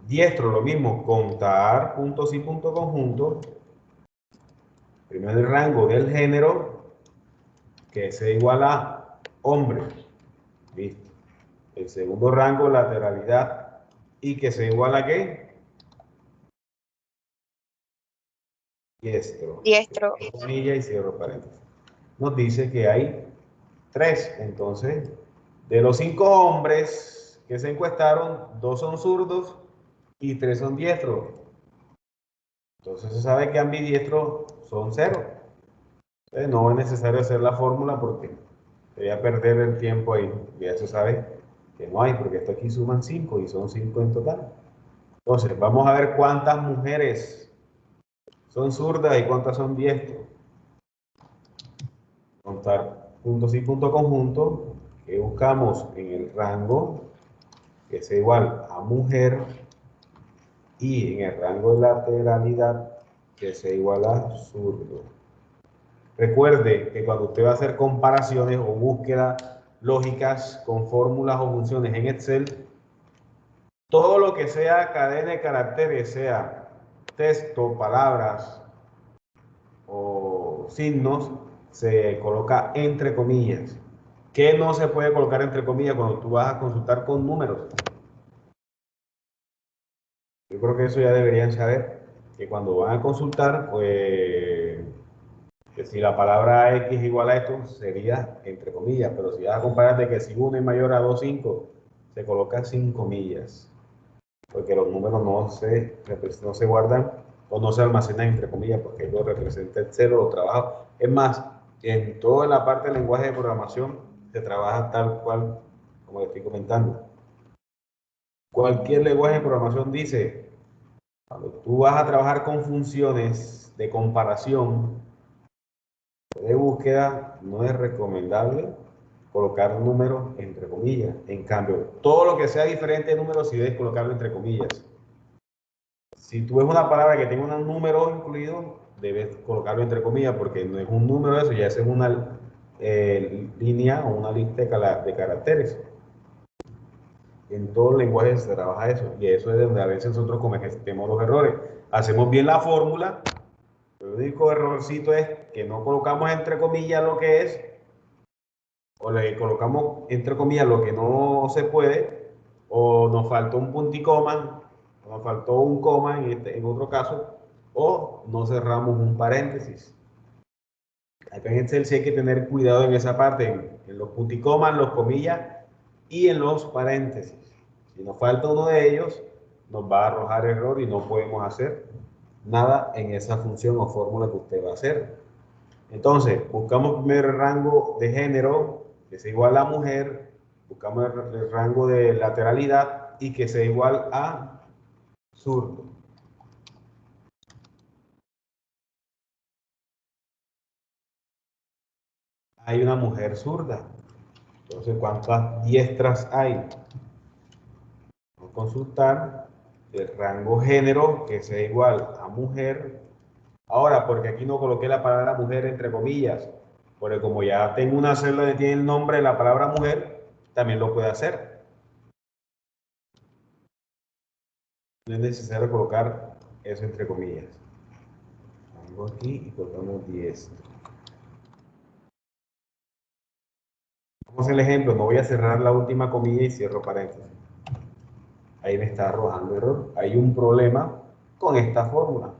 Diestro, lo mismo, contar puntos y punto conjunto. Primero el rango del género, que sea igual a hombre. Listo. El segundo rango, lateralidad, y que sea igual a ¿qué? Diestro. Diestro. Comilla y cierro paréntesis. Nos dice que hay 3. Entonces, de los 5 hombres que se encuestaron, 2 son zurdos y 3 son diestros. Entonces se sabe que ambidiestros son 0. Entonces no es necesario hacer la fórmula porque voy a perder el tiempo ahí. Ya se sabe que no hay, porque esto aquí suman 5 y son 5 en total. Entonces, vamos a ver cuántas mujeres son zurdas y cuántas son diestros. Contar puntos y punto conjunto que buscamos en el rango que sea igual a mujer y en el rango de lateralidad que sea igual a zurdo. Recuerde que cuando usted va a hacer comparaciones o búsquedas lógicas con fórmulas o funciones en Excel, todo lo que sea cadena de caracteres, sea texto, palabras o signos, se coloca entre comillas. ¿Qué no se puede colocar entre comillas cuando tú vas a consultar con números? Yo creo que eso ya deberían saber, que cuando van a consultar, pues, que si la palabra X igual a esto, sería entre comillas, pero si vas a comparar de que si 1 es mayor a 2,5, se coloca sin comillas, porque los números no se guardan o no se almacenan entre comillas, porque lo representa el cero, lo trabaja. Es más, en toda la parte del lenguaje de programación se trabaja tal cual, como le estoy comentando. Cualquier lenguaje de programación dice, cuando tú vas a trabajar con funciones de comparación, de búsqueda, no es recomendable colocar números entre comillas. En cambio, todo lo que sea diferente de números, sí debes colocarlo entre comillas. Si tú ves una palabra que tenga un número incluido, debes colocarlo entre comillas, porque no es un número eso, ya es una línea o una lista de caracteres. En todo el lenguaje se trabaja eso, y eso es donde a veces nosotros cometemos los errores. Hacemos bien la fórmula, el único errorcito es que no colocamos entre comillas lo que es, o le colocamos entre comillas lo que no se puede, o nos faltó un punto y coma, o nos faltó un coma en otro caso, o no cerramos un paréntesis. Acá en Excel sí hay que tener cuidado en esa parte, en los punticomas, los comillas y en los paréntesis. Si nos falta uno de ellos, nos va a arrojar error y no podemos hacer nada en esa función o fórmula que usted va a hacer. Entonces, buscamos primero el rango de género, que sea igual a mujer, buscamos el rango de lateralidad y que sea igual a zurdo. Hay una mujer zurda. Entonces, ¿cuántas diestras hay? Vamos a consultar el rango género, que sea igual a mujer. Ahora, porque aquí no coloqué la palabra mujer entre comillas, porque como ya tengo una celda que tiene el nombre de la palabra mujer, también lo puede hacer. No es necesario colocar eso entre comillas. Vamos aquí y colocamos 10. Vamos a hacer el ejemplo, no voy a cerrar la última comilla y cierro paréntesis. Ahí me está arrojando error. Hay un problema con esta fórmula.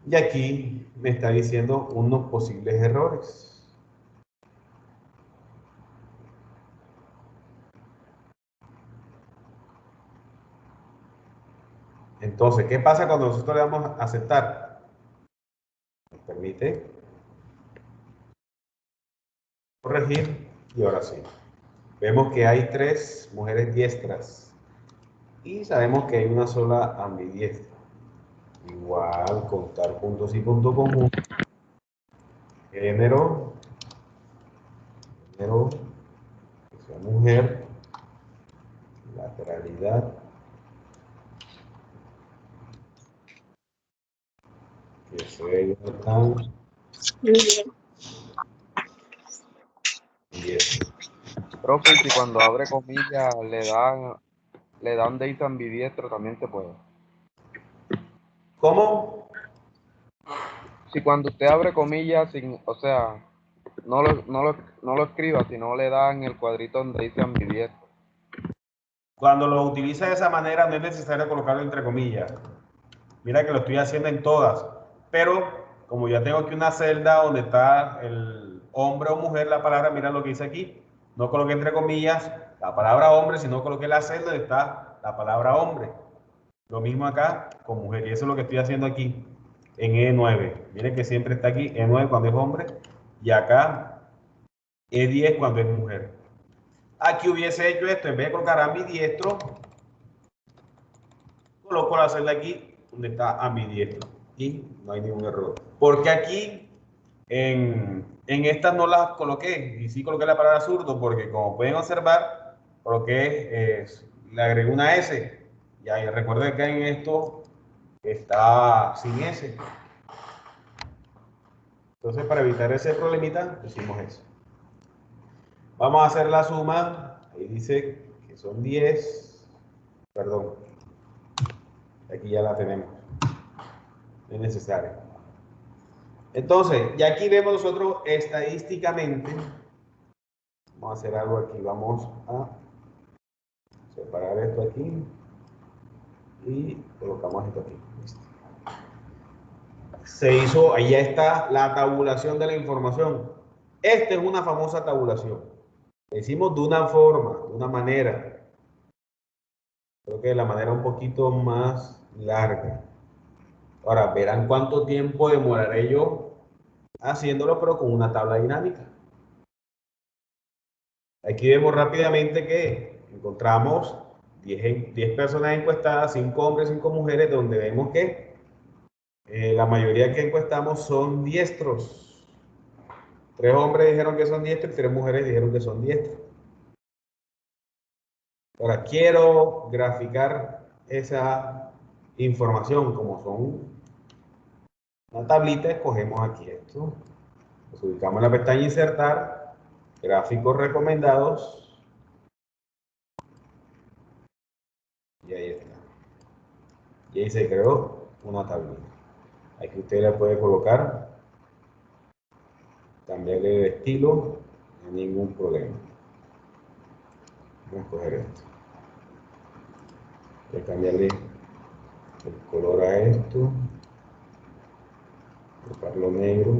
Y aquí me está diciendo unos posibles errores. Entonces, ¿qué pasa cuando nosotros le damos a aceptar? Nos permite corregir y ahora sí. Vemos que hay 3 mujeres diestras y sabemos que hay una sola ambidiestra. Igual, contar puntos y punto común. Género, que sea mujer, lateralidad, que sea igual a 10. Profe, si cuando abre comillas le dan le dan Daisy ambidiestro, también se puede. ¿Cómo? Si cuando usted abre comillas, sin, o sea, no lo escriba, sino le dan el cuadrito donde dice ambidiestro. Cuando lo utiliza de esa manera no es necesario colocarlo entre comillas. Mira que lo estoy haciendo en todas. Pero como ya tengo aquí una celda donde está el hombre o mujer, la palabra, mira lo que dice aquí. No coloqué entre comillas la palabra hombre, sino coloqué la celda donde está la palabra hombre. Lo mismo acá con mujer. Y eso es lo que estoy haciendo aquí en E9. Miren que siempre está aquí E9 cuando es hombre. Y acá E10 cuando es mujer. Aquí hubiese hecho esto, en vez de colocar ambidiestro, coloco la celda aquí donde está ambidiestro y no hay ningún error. Porque aquí en estas no las coloqué y sí coloqué la palabra zurdo porque como pueden observar, coloqué, le agregué una S. Y ahí recuerden que en esto está sin S. Entonces para evitar ese problemita, hicimos eso. Vamos a hacer la suma. Ahí dice que son 10. Perdón. Aquí ya la tenemos. No es necesario. Entonces, ya aquí vemos nosotros estadísticamente. Vamos a hacer algo aquí. Vamos a separar esto aquí. Y colocamos esto aquí. Listo. Se hizo, ahí ya está la tabulación de la información. Esta es una famosa tabulación. Lo hicimos de una forma, de una manera. Creo que de la manera un poquito más larga. Ahora, verán cuánto tiempo demoraré yo haciéndolo, pero con una tabla dinámica. Aquí vemos rápidamente que encontramos 10 personas encuestadas, 5 hombres, 5 mujeres, donde vemos que la mayoría que encuestamos son diestros. 3 hombres dijeron que son diestros y 3 mujeres dijeron que son diestros. Ahora, quiero graficar esa información como son una tablita, escogemos aquí esto. Nos ubicamos en la pestaña insertar, gráficos recomendados, y ahí está. Y ahí se creó una tablita. Aquí usted le puede colocar, cambiarle el estilo, no hay ningún problema. Vamos a escoger esto. Voy a cambiarle el color a esto, colocarlo negro.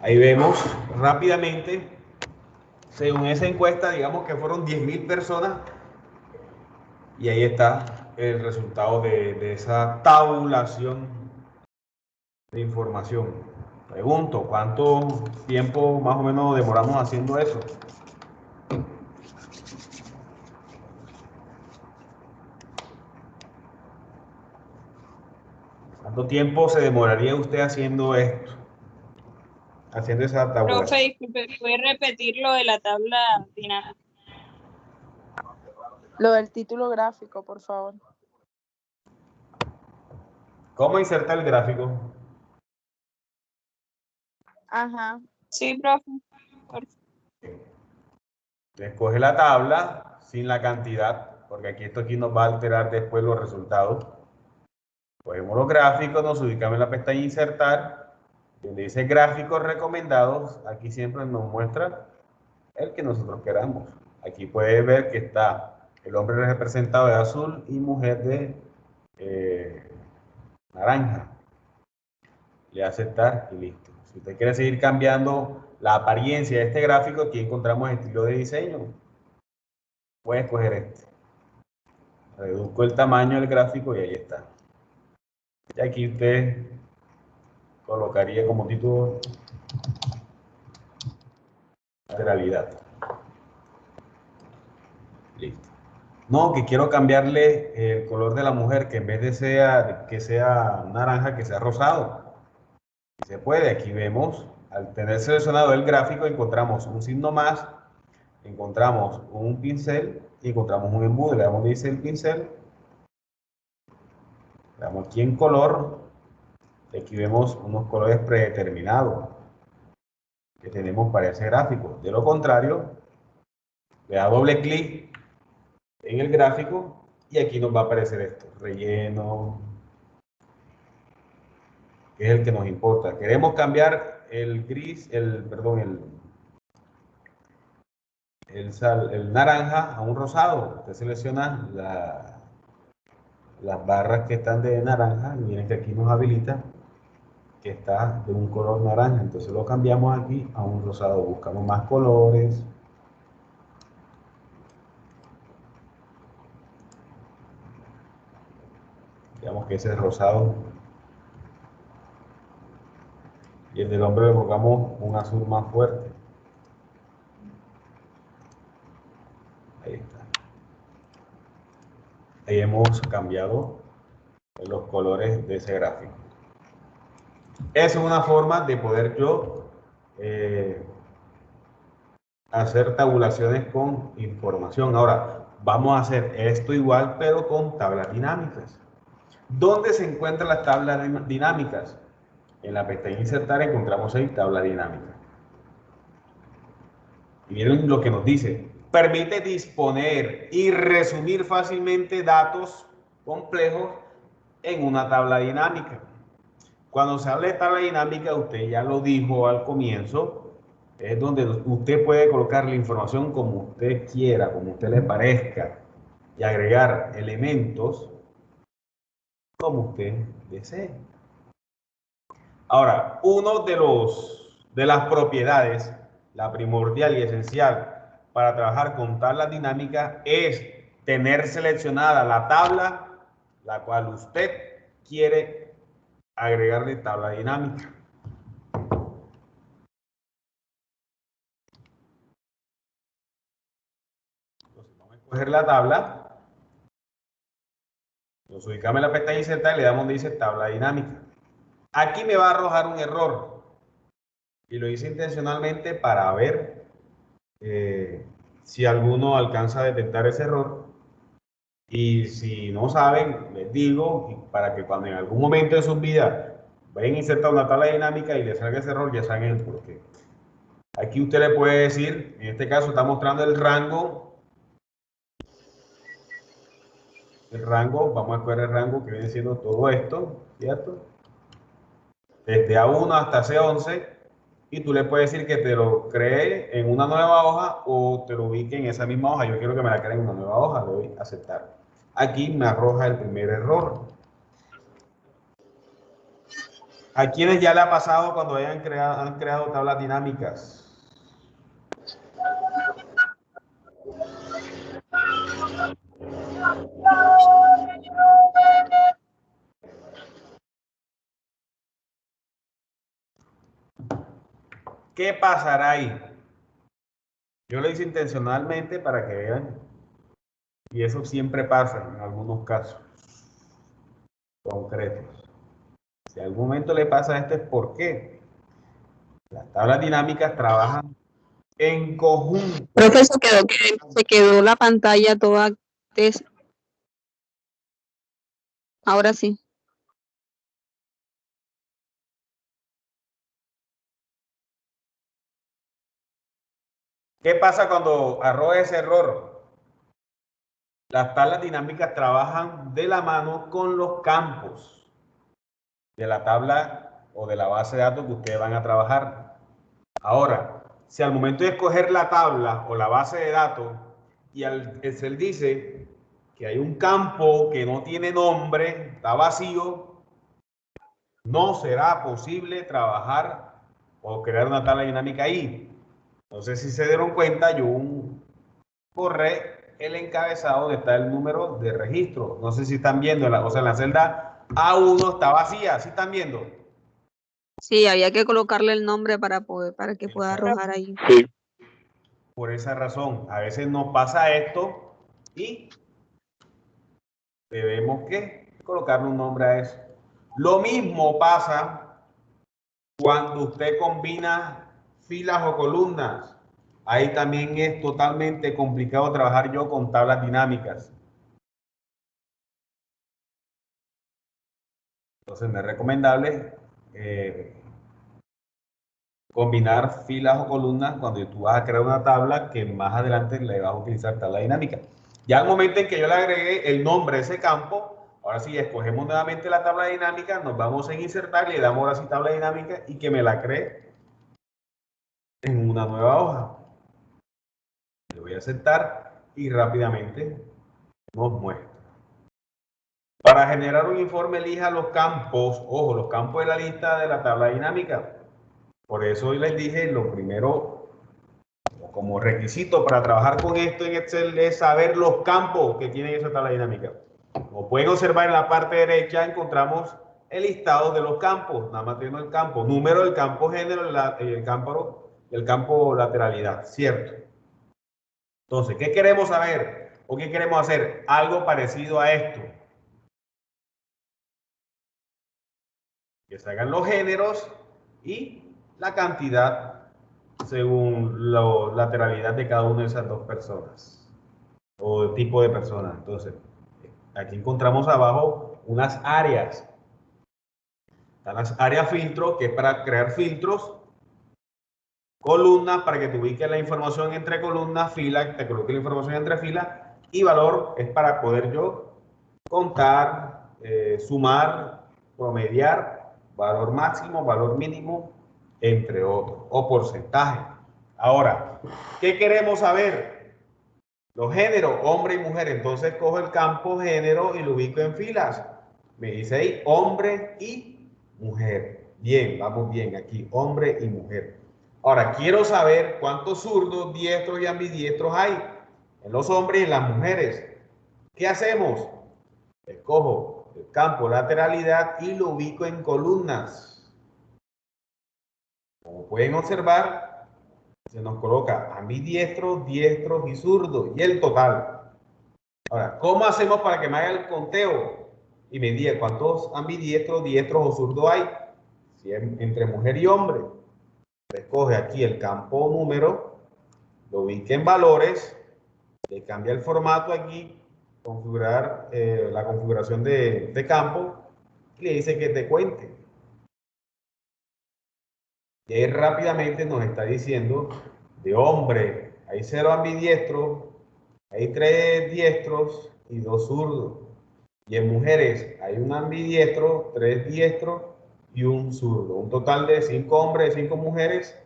Ahí vemos rápidamente, según esa encuesta, digamos que fueron 10.000 personas, y ahí está el resultado de esa tabulación de información. Pregunto, ¿cuánto tiempo más o menos demoramos haciendo eso? ¿Cuánto tiempo se demoraría usted haciendo esto? Haciendo esa Profe, tabulación. disculpe, ¿puede repetir lo de la tabla dinámica? Lo del título gráfico, por favor. ¿Cómo insertar el gráfico? Ajá. Sí, profe. Escoge la tabla sin la cantidad, porque esto aquí nos va a alterar después los resultados. Cogemos los gráficos, nos ubicamos en la pestaña insertar, donde dice gráficos recomendados, aquí siempre nos muestra el que nosotros queramos. Aquí puede ver que está el hombre representado de azul y mujer de naranja. Le hace aceptar y listo. Si usted quiere seguir cambiando la apariencia de este gráfico, aquí encontramos estilo de diseño. Puede escoger este. Reduzco el tamaño del gráfico y ahí está. Y aquí usted colocaría como título lateralidad. Listo. No, que quiero cambiarle el color de la mujer, que en vez de que sea naranja, que sea rosado. Se puede, aquí vemos, al tener seleccionado el gráfico, encontramos un signo más, encontramos un pincel y encontramos un embudo. Le damos donde dice el pincel, le damos aquí en color, y aquí vemos unos colores predeterminados. que tenemos para ese gráfico. De lo contrario, le da doble clic en el gráfico y aquí nos va a aparecer esto, relleno, que es el que nos importa. Queremos cambiar el gris, el naranja a un rosado. Usted selecciona las barras que están de naranja y miren que aquí nos habilita que está de un color naranja. Entonces lo cambiamos aquí a un rosado. Buscamos más colores. Digamos que ese es rosado. Y el del hombre le colocamos un azul más fuerte. Ahí está. Ahí hemos cambiado los colores de ese gráfico. Esa es una forma de poder yo hacer tabulaciones con información. Ahora, vamos a hacer esto igual, pero con tablas dinámicas. ¿Dónde se encuentran las tablas dinámicas? En la pestaña insertar encontramos ahí tabla dinámica. Y miren lo que nos dice. Permite disponer y resumir fácilmente datos complejos en una tabla dinámica. Cuando se habla de tabla dinámica, usted ya lo dijo al comienzo, es donde usted puede colocar la información como usted quiera, como usted le parezca, y agregar elementos como usted desee. Ahora, uno de las propiedades, la primordial y esencial para trabajar con tablas dinámicas es tener seleccionada la tabla la cual usted quiere agregarle tabla dinámica. Entonces vamos a escoger la tabla, nos ubicamos en la pestaña insertar y le damos donde dice tabla dinámica. Aquí me va a arrojar un error y lo hice intencionalmente para ver si alguno alcanza a detectar ese error. Y si no saben, les digo, para que cuando en algún momento de sus vidas vayan a insertar una tabla dinámica y les salga ese error, ya saben el por qué. Aquí usted le puede decir, en este caso está mostrando el rango. El rango, vamos a escoger el rango que viene siendo todo esto, ¿cierto? Desde A1 hasta C11. Y tú le puedes decir que te lo cree en una nueva hoja o te lo ubique en esa misma hoja. Yo quiero que me la cree en una nueva hoja, le doy a aceptar. Aquí me arroja el primer error. ¿A quienes ya le ha pasado cuando han creado tablas dinámicas? ¿Qué pasará ahí? Yo lo hice intencionalmente para que vean. Y eso siempre pasa en algunos casos concretos. Si en algún momento le pasa esto es porque las tablas dinámicas trabajan en conjunto. Profe, se quedó la pantalla toda. Ahora sí. ¿Qué pasa cuando arroja ese error? Las tablas dinámicas trabajan de la mano con los campos de la tabla o de la base de datos que ustedes van a trabajar. Ahora, si al momento de escoger la tabla o la base de datos y el Excel dice que hay un campo que no tiene nombre, está vacío, no será posible trabajar o crear una tabla dinámica ahí. No sé si se dieron cuenta, yo borré el encabezado donde está el número de registro. No sé si están viendo, o sea, la celda A1 está vacía, ¿sí están viendo? Sí, había que colocarle el nombre para que pueda arrojar ahí. Sí. Por esa razón, a veces nos pasa esto y debemos que colocarle un nombre a eso. Lo mismo pasa cuando usted combina filas o columnas. Ahí también es totalmente complicado trabajar yo con tablas dinámicas. Entonces me es recomendable combinar filas o columnas cuando tú vas a crear una tabla que más adelante le vas a utilizar tabla dinámica. Ya al momento en que yo le agregué el nombre a ese campo, ahora sí escogemos nuevamente la tabla dinámica, nos vamos a insertar, le damos ahora sí tabla dinámica y que me la cree en una nueva hoja. Le voy a aceptar y rápidamente nos muestra. Para generar un informe elija los campos, ojo, los campos de la lista de la tabla dinámica. Por eso hoy les dije, lo primero, como requisito para trabajar con esto en Excel, es saber los campos que tiene esa tabla dinámica. Como pueden observar en la parte derecha encontramos el listado de los campos, nada más tenemos el campo, número del campo género, el campo lateralidad, ¿cierto? Entonces, ¿qué queremos saber? ¿O qué queremos hacer? Algo parecido a esto. Que salgan los géneros y la cantidad según la lateralidad de cada una de esas dos personas o el tipo de personas. Entonces, aquí encontramos abajo unas áreas. Están las áreas filtro, que es para crear filtros, columnas para que te ubiques la información entre columnas, fila, te coloque la información entre filas, y valor es para poder yo contar, sumar, promediar, valor máximo, valor mínimo, entre otros, o porcentaje. Ahora, ¿qué queremos saber? Los géneros, hombre y mujer. Entonces cojo el campo género y lo ubico en filas. Me dice ahí hombre y mujer. Bien, vamos bien aquí, hombre y mujer. Ahora, quiero saber cuántos zurdos, diestros y ambidiestros hay en los hombres y en las mujeres. ¿Qué hacemos? Escojo el campo lateralidad y lo ubico en columnas. Como pueden observar, se nos coloca ambidiestros, diestros y zurdos y el total. Ahora, ¿cómo hacemos para que me haga el conteo y me diga cuántos ambidiestros, diestros o zurdos hay? Si es entre mujer y hombre, escoge aquí el campo número, lo ubica en valores, le cambia el formato aquí, configurar la configuración de campo y le dice que te cuente. Y ahí rápidamente nos está diciendo de hombre, hay 0 ambidiestros, hay 3 diestros y 2 zurdos. Y en mujeres hay un ambidiestro, 3 diestros y un zurdo. Un total de 5 hombres y 5 mujeres.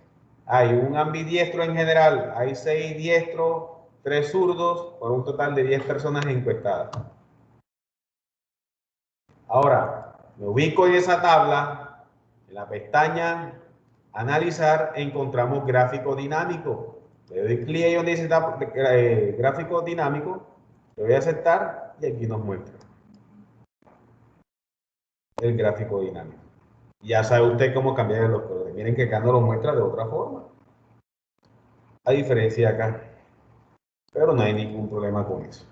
Hay un ambidiestro en general, hay 6 diestros, 3 zurdos, por un total de 10 personas encuestadas. Ahora, me ubico en esa tabla, en la pestaña Analizar, encontramos gráfico dinámico. Le doy clic ahí donde dice gráfico dinámico, le voy a aceptar y aquí nos muestra el gráfico dinámico. Ya sabe usted cómo cambiar los colores. Miren que acá no lo muestra de otra forma. A diferencia de acá. Pero no hay ningún problema con eso.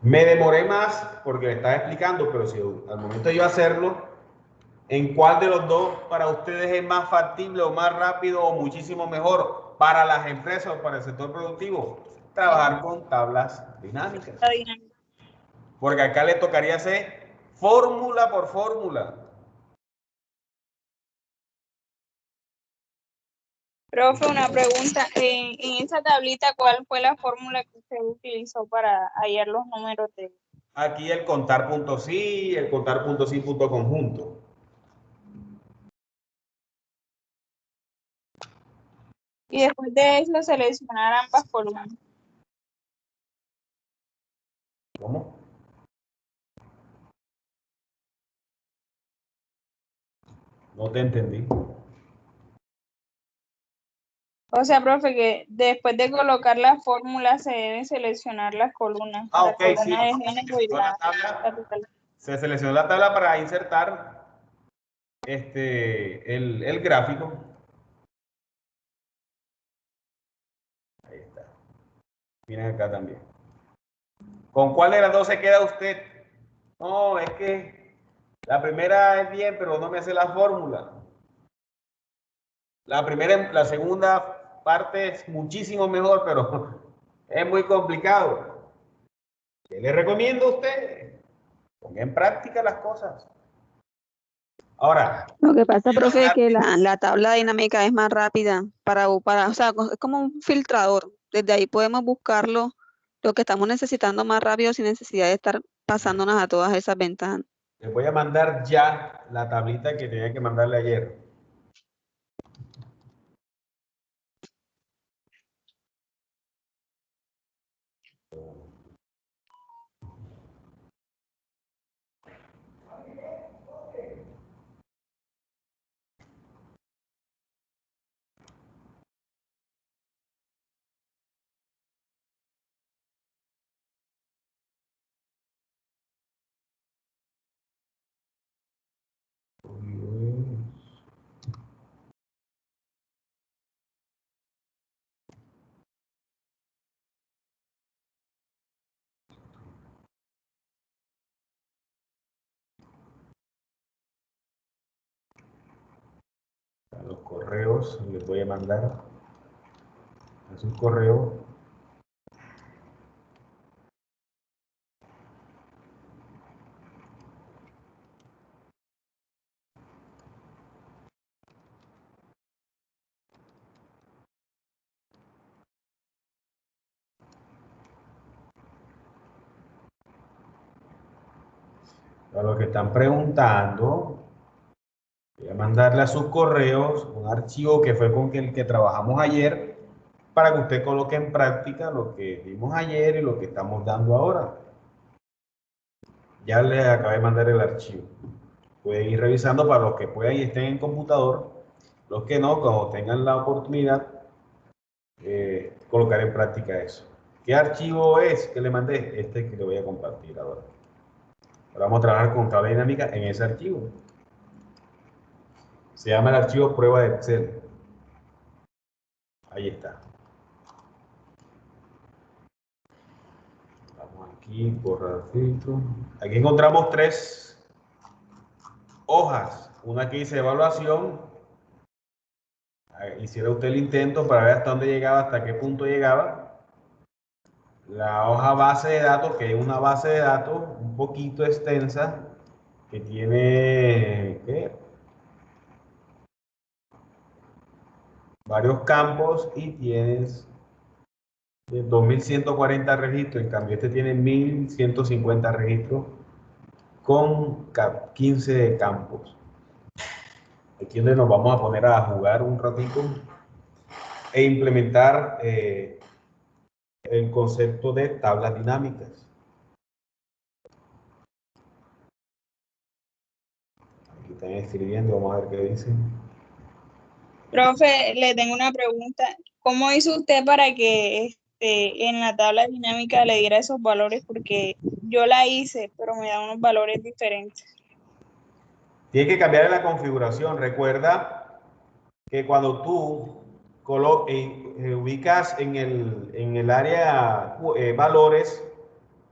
Me demoré más porque le estaba explicando, pero si al momento de yo hacerlo, ¿en cuál de los dos para ustedes es más factible o más rápido o muchísimo mejor para las empresas o para el sector productivo? Trabajar con tablas dinámicas. Porque acá le tocaría hacer fórmula por fórmula. Profe, una pregunta. En esa tablita, ¿cuál fue la fórmula que usted utilizó para hallar los números de...? Aquí el contar punto sí, el contar punto sí punto conjunto. Y después de eso, seleccionar ambas columnas. ¿Cómo? No te entendí. O sea, profe, que después de colocar la fórmula se deben seleccionar las columnas. Ah, La ok, columna sí. de género y la total. Se seleccionó la tabla para insertar el gráfico. Ahí está. Miren acá también. ¿Con cuál de las dos se queda usted? No, es que la primera es bien, pero no me hace la fórmula. La segunda parte es muchísimo mejor, pero es muy complicado. ¿Qué le recomiendo a usted? Ponga en práctica las cosas. Ahora, Lo que pasa, profe, es que la tabla dinámica es más rápida o sea, es como un filtrador. Desde ahí podemos buscarlo, lo que estamos necesitando más rápido sin necesidad de estar pasándonos a todas esas ventanas. les voy a mandar ya la tablita que tenía que mandarle ayer. A los correos les voy a mandar a sus correos. A los que están preguntando, voy a mandarle a sus correos un archivo que fue con el que trabajamos ayer para que usted coloque en práctica lo que vimos ayer y lo que estamos dando ahora. Ya les acabé de mandar el archivo. Pueden ir revisando para los que puedan y estén en computador. Los que no, cuando tengan la oportunidad, colocar en práctica eso. ¿Qué archivo es que le mandé? Este que le voy a compartir ahora. Ahora vamos a trabajar con tabla dinámica en ese archivo. Se llama el archivo prueba de Excel. Ahí está. Vamos aquí, borrar filtro. Aquí encontramos 3 hojas. Una que dice evaluación. Hiciera usted el intento para ver hasta dónde llegaba, hasta qué punto llegaba. La hoja base de datos, que es una base de datos un poquito extensa, que tiene ¿qué? Varios campos y tienes 2140 registros. En cambio, este tiene 1150 registros con 15 campos. Aquí es donde nos vamos a poner a jugar un ratito e implementar el concepto de tablas dinámicas. Aquí están escribiendo, vamos a ver qué dicen. Profe, le tengo una pregunta. ¿Cómo hizo usted para que en la tabla dinámica le diera esos valores? Porque yo la hice, pero me da unos valores diferentes. Tienes que cambiar la configuración. Recuerda que cuando tú ubicas en el área valores,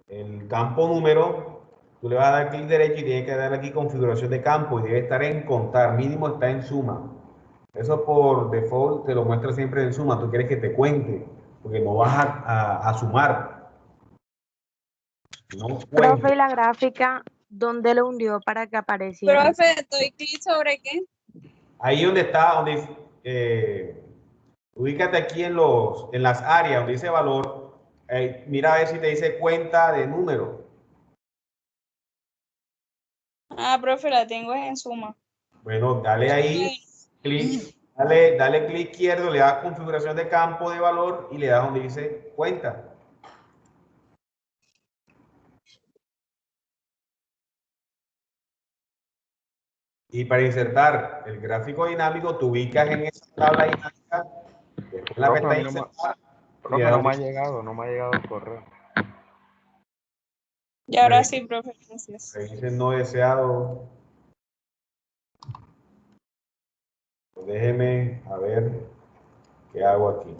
el campo número, tú le vas a dar clic derecho y tienes que dar aquí configuración de campo y debe estar en contar, mínimo está en suma. Eso por default te lo muestra siempre en suma, tú quieres que te cuente, porque no vas a sumar. No Profe, cuente. ¿y la gráfica dónde lo hundió para que apareciera? Profe, ¿doy clic sobre qué? Ahí donde está, ubícate aquí en las áreas donde dice valor, mira a ver si te dice cuenta de número. Ah, profe, la tengo en suma. Bueno, dale ahí, clic, dale clic izquierdo, le das configuración de campo de valor y le das donde dice cuenta. Y para insertar el gráfico dinámico, tú ubicas en esa tabla dinámica, después la Profe, a pestaña mí no me, insertar, y le profe, das no me ha donde llegado, no me ha llegado el correo. Y ahora sí, profe, gracias. dice no deseado. Déjeme a ver qué hago aquí.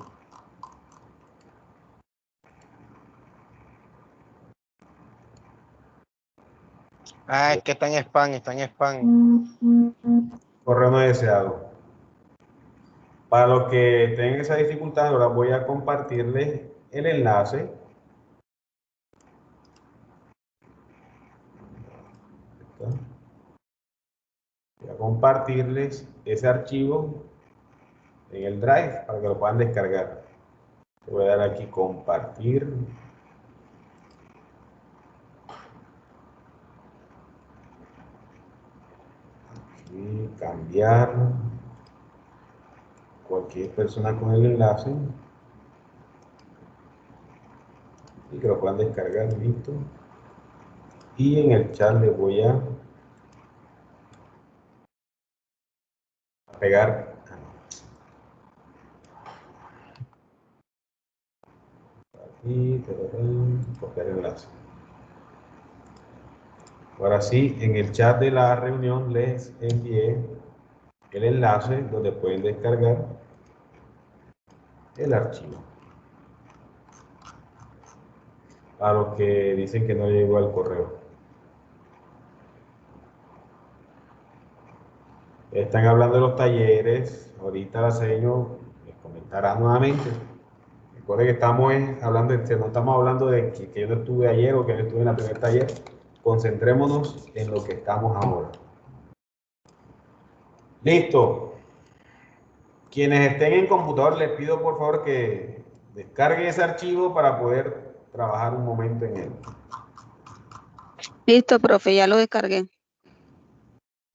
Ah, es que está en spam, está en spam. Correo no deseado. Para los que tengan esa dificultad, ahora voy a compartirles el enlace. Voy a compartirles ese archivo en el Drive para que lo puedan descargar. Voy a dar aquí compartir. Aquí cambiar. Cualquier persona con el enlace. Y que lo puedan descargar, listo. Y en el chat les voy a pegar. Aquí, copiar el enlace. Ahora sí, en el chat de la reunión les envié el enlace donde pueden descargar el archivo. A los que dicen que no llegó al correo. Están hablando de los talleres. Ahorita la señor les comentará nuevamente. Recuerden que estamos hablando no estamos hablando de que yo no estuve ayer o que no estuve en el primer taller. Concentrémonos en lo que estamos ahora. Listo. Quienes estén en computador, les pido por favor que descarguen ese archivo para poder trabajar un momento en él. Listo, profe, ya lo descargué.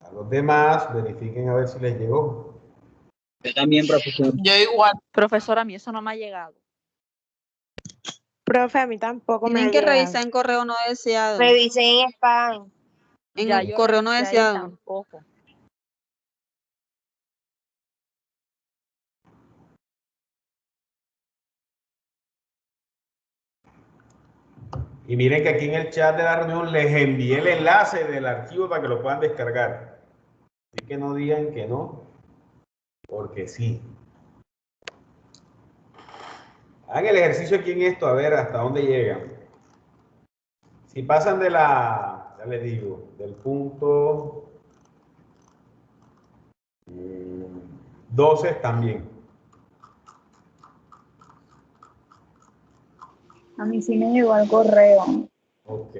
A los demás, verifiquen a ver si les llegó. Yo también, profesor. Yo igual. Profesor, a mí eso no me ha llegado. Profe, a mí tampoco me Tienen ha que llegado. revisar en correo no deseado. Revisen en spam. En Ya el yo correo no revisé ahí, deseado. tampoco. Y miren que aquí en el chat de la reunión les envié el enlace del archivo para que lo puedan descargar. Así que no digan que no, porque sí. Hagan el ejercicio aquí en esto, a ver hasta dónde llegan. Si pasan de ya les digo, del punto 12 también. A mí sí me llegó al correo. Ok.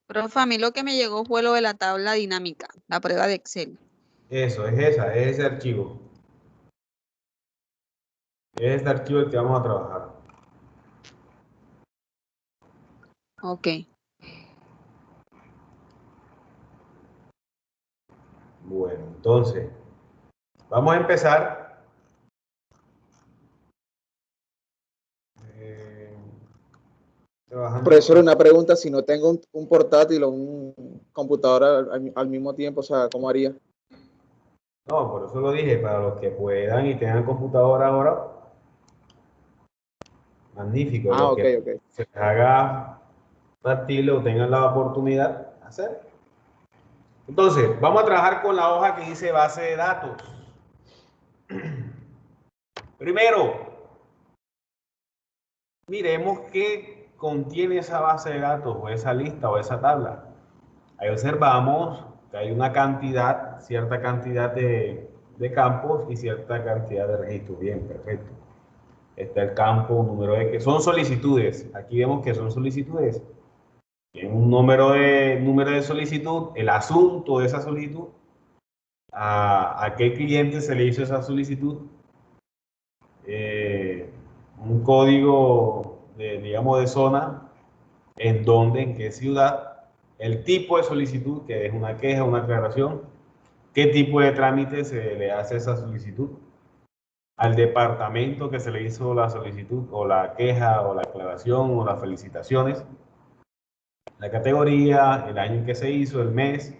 Profe, a mí lo que me llegó fue lo de la tabla dinámica, la prueba de Excel. Eso, es ese archivo. Es este archivo el que vamos a trabajar. Ok. Bueno, entonces, vamos a empezar. Trabajando. Profesor, una pregunta, si no tengo un portátil o un computador al mismo tiempo, o sea, ¿cómo haría? No, por eso lo dije, para los que puedan y tengan computadora ahora, magnífico. Ah, Los ok, que ok. se les haga factible o tengan la oportunidad de hacer. Entonces, vamos a trabajar con la hoja que dice base de datos. Primero, miremos qué contiene esa base de datos o esa lista o esa tabla. Ahí observamos que hay una cantidad, cierta cantidad de campos y cierta cantidad de registros. Bien, perfecto. Está el campo, un número de que son solicitudes. Aquí vemos que son solicitudes. Tiene un número de solicitud, el asunto de esa solicitud, a qué cliente se le hizo esa solicitud, un código digamos, de zona, en dónde, en qué ciudad, el tipo de solicitud, que es una queja, una aclaración, qué tipo de trámite se le hace esa solicitud, al departamento que se le hizo la solicitud, o la queja, o la aclaración, o las felicitaciones, la categoría, el año en que se hizo, el mes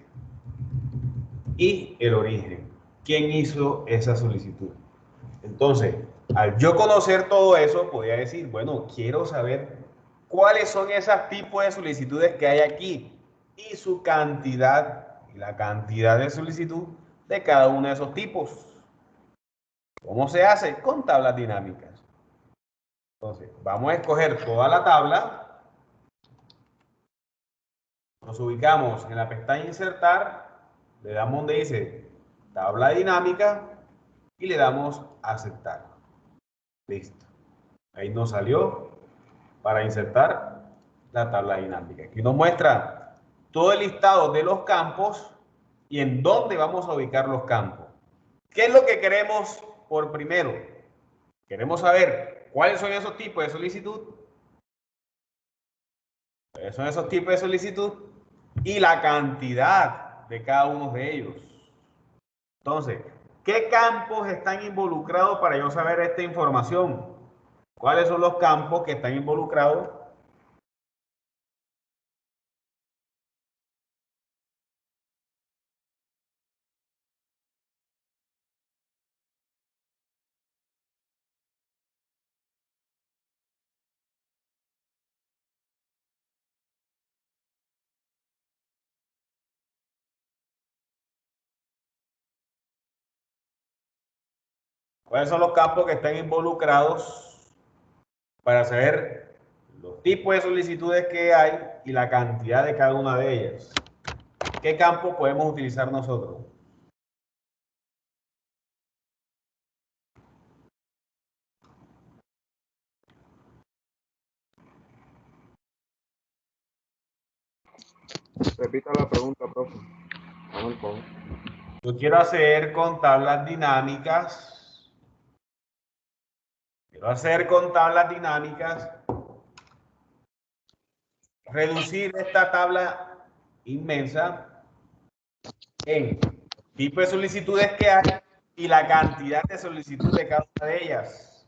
y el origen. ¿Quién hizo esa solicitud? Entonces, al yo conocer todo eso, podría decir, bueno, quiero saber cuáles son esos tipos de solicitudes que hay aquí y su cantidad, y la cantidad de solicitud de cada uno de esos tipos. ¿Cómo se hace? Con tablas dinámicas. Entonces, vamos a escoger toda la tabla. Nos ubicamos en la pestaña Insertar, le damos donde dice Tabla dinámica y le damos Aceptar. Listo. Ahí nos salió para insertar la tabla dinámica. Aquí nos muestra todo el listado de los campos y en dónde vamos a ubicar los campos. ¿Qué es lo que queremos por primero? Queremos saber cuáles son esos tipos de solicitud. ¿Cuáles son esos tipos de solicitud? Y la cantidad de cada uno de ellos. Entonces, ¿qué campos están involucrados para yo saber esta información? ¿Cuáles son los campos que están involucrados? ¿Cuáles son los campos que están involucrados para saber los tipos de solicitudes que hay y la cantidad de cada una de ellas? ¿Qué campo podemos utilizar nosotros? Repita la pregunta, profe. Vamos, por favor. Yo quiero hacer con tablas dinámicas. Reducir esta tabla inmensa en tipo de solicitudes que hay y la cantidad de solicitudes de cada una de ellas.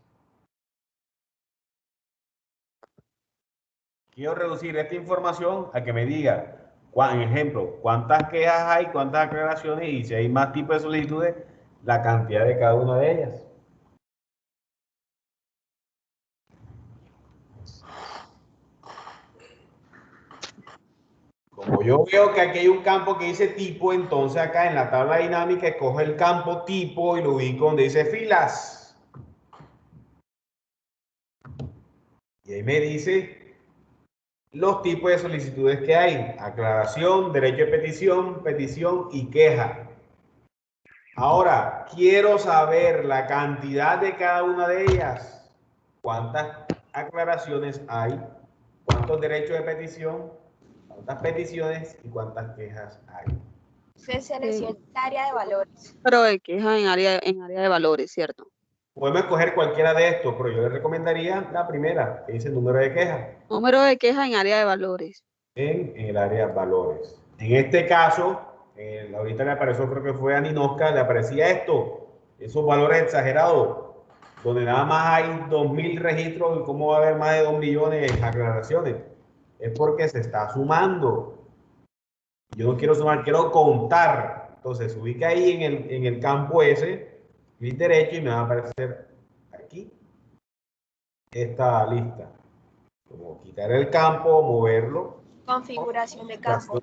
Quiero reducir esta información a que me diga, en ejemplo, cuántas quejas hay, cuántas aclaraciones y si hay más tipos de solicitudes, la cantidad de cada una de ellas. Como yo veo que aquí hay un campo que dice tipo, entonces acá en la tabla dinámica escojo el campo tipo y lo ubico donde dice filas. Y ahí me dice los tipos de solicitudes que hay. Aclaración, derecho de petición, petición y queja. Ahora, quiero saber la cantidad de cada una de ellas. ¿Cuántas aclaraciones hay? ¿Cuántos derechos de petición? ¿Cuántas peticiones y cuántas quejas hay? Se selecciona el área de valores. Pero de quejas en área de valores, ¿cierto? Podemos escoger cualquiera de estos, pero yo le recomendaría la primera, que dice número de quejas. Número de quejas en área de valores. En el área de valores. En este caso, ahorita le apareció, creo que fue a Ninoska, le aparecía esos valores exagerados, donde nada más hay 2.000 registros y cómo va a haber más de 2 millones de aclaraciones. Es porque se está sumando. Yo no quiero sumar, quiero contar. Entonces, ubica ahí en el campo ese, clic derecho y me va a aparecer aquí esta lista. Como quitar el campo, moverlo. Configuración de campo.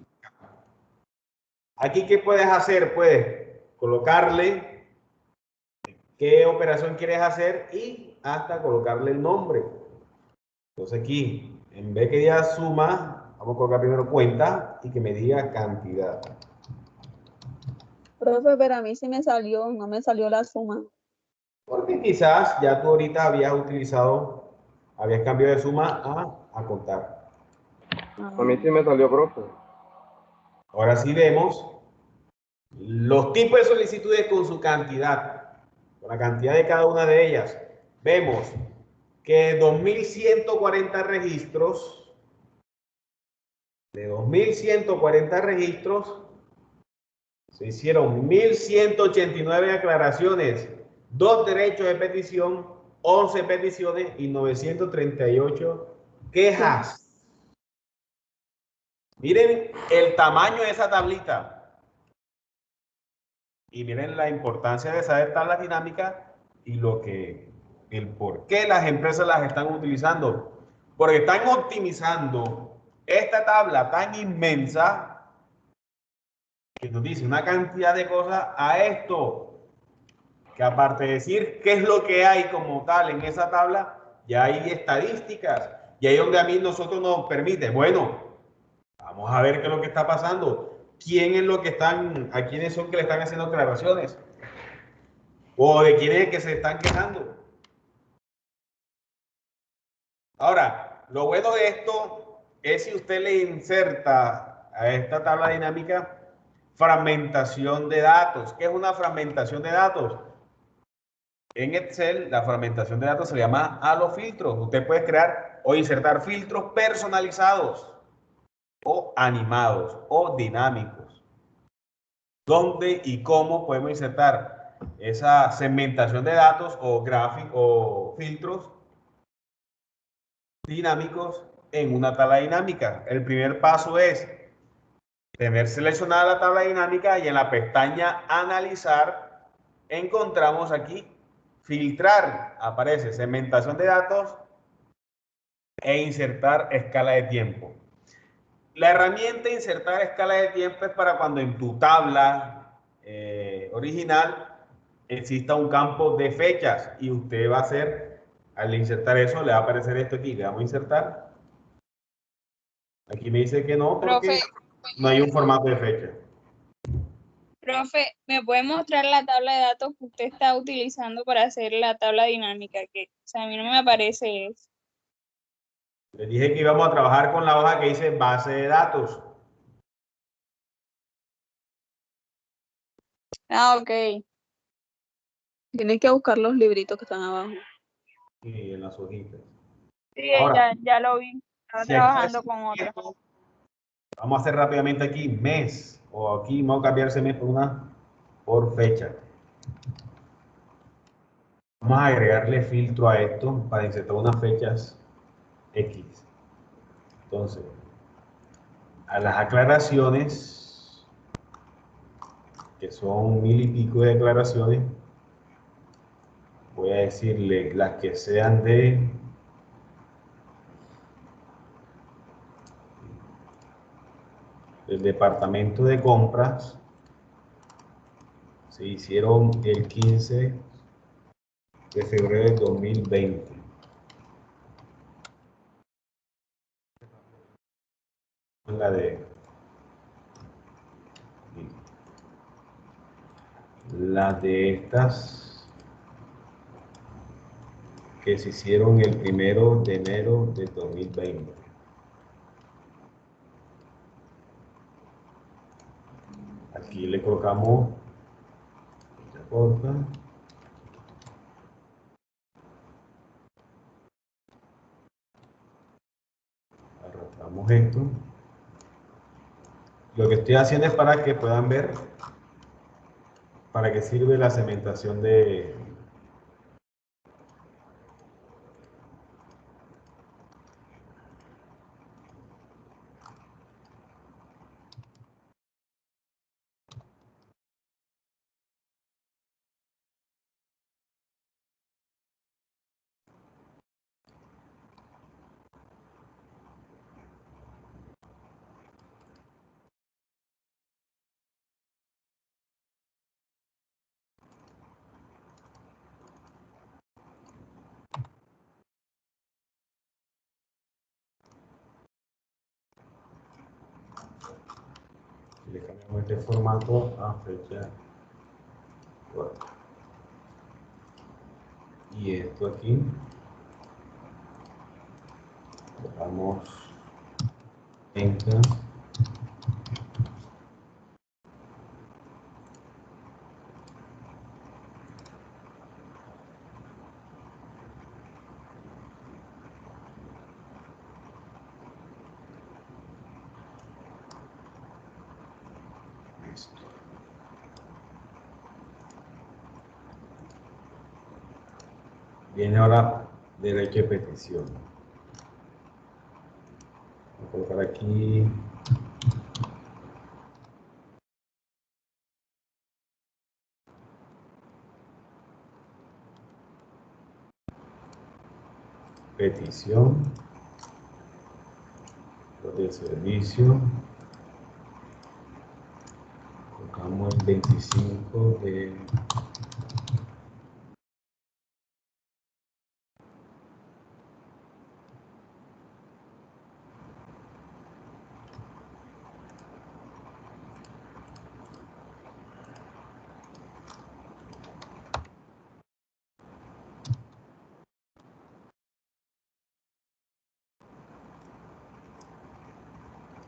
Aquí, ¿qué puedes hacer? Puedes colocarle qué operación quieres hacer y hasta colocarle el nombre. Entonces aquí, en vez que diga suma, vamos a colocar primero cuenta y que me diga cantidad. Profe, pero a mí sí me salió, no me salió la suma. Porque quizás ya tú ahorita habías cambiado de suma a contar. A mí sí me salió, profe. Ahora sí vemos los tipos de solicitudes con su cantidad, con la cantidad de cada una de ellas. Vemos que 2.140 registros, de 2.140 registros, se hicieron 1.189 aclaraciones, 2 derechos de petición, 11 peticiones y 938 quejas. Miren el tamaño de esa tablita. Y miren la importancia de saber tablas dinámicas y el por qué las empresas las están utilizando. Porque están optimizando esta tabla tan inmensa que nos dice una cantidad de cosas a esto. Que aparte de decir qué es lo que hay como tal en esa tabla, ya hay estadísticas. Y ahí donde a mí nosotros nos permite, bueno, vamos a ver qué es lo que está pasando. ¿A quiénes son que le están haciendo aclaraciones? ¿O de quiénes es que se están quejando? Ahora, lo bueno de esto es si usted le inserta a esta tabla dinámica fragmentación de datos. ¿Qué es una fragmentación de datos? En Excel, la fragmentación de datos se llama a los filtros. Usted puede crear o insertar filtros personalizados o animados o dinámicos. ¿Dónde y cómo podemos insertar esa segmentación de datos o gráficos o filtros dinámicos en una tabla dinámica? El primer paso es tener seleccionada la tabla dinámica y en la pestaña analizar encontramos aquí filtrar, aparece segmentación de datos e insertar escala de tiempo. La herramienta insertar escala de tiempo es para cuando en tu tabla original exista un campo de fechas y usted va a hacer, al insertar eso, le va a aparecer esto aquí, le vamos a insertar. Aquí me dice que no, porque Profe, no hay un formato de fecha. profe, ¿me puede mostrar la tabla de datos que usted está utilizando para hacer la tabla dinámica? Que, o sea, a mí no me aparece eso. Les dije que íbamos a trabajar con la hoja que dice base de datos. Ah, ok. Tienes que buscar los libritos que están abajo. Y en las hojitas. Sí, Ahora, ya lo vi. Estaba si aquí trabajando con otra. vamos a hacer rápidamente aquí mes, o aquí vamos a cambiar ese mes por fecha. Vamos a agregarle filtro a esto para insertar unas fechas X. Entonces, a las aclaraciones, que son 1000 y pico de declaraciones, voy a decirle las que sean del departamento de compras, se hicieron el 15 de febrero de 2020. La de estas que se hicieron el 1 de enero de 2020. Aquí le colocamos fecha corta. Arrastramos esto. Lo que estoy haciendo es para que puedan ver para qué sirve la segmentación de... Le cambiamos este formato a fecha corta. Y esto aquí, colocamos Enter. Listo. Viene ahora derecho de petición. Voy a colocar aquí petición de servicio. Colocamos el 25 de...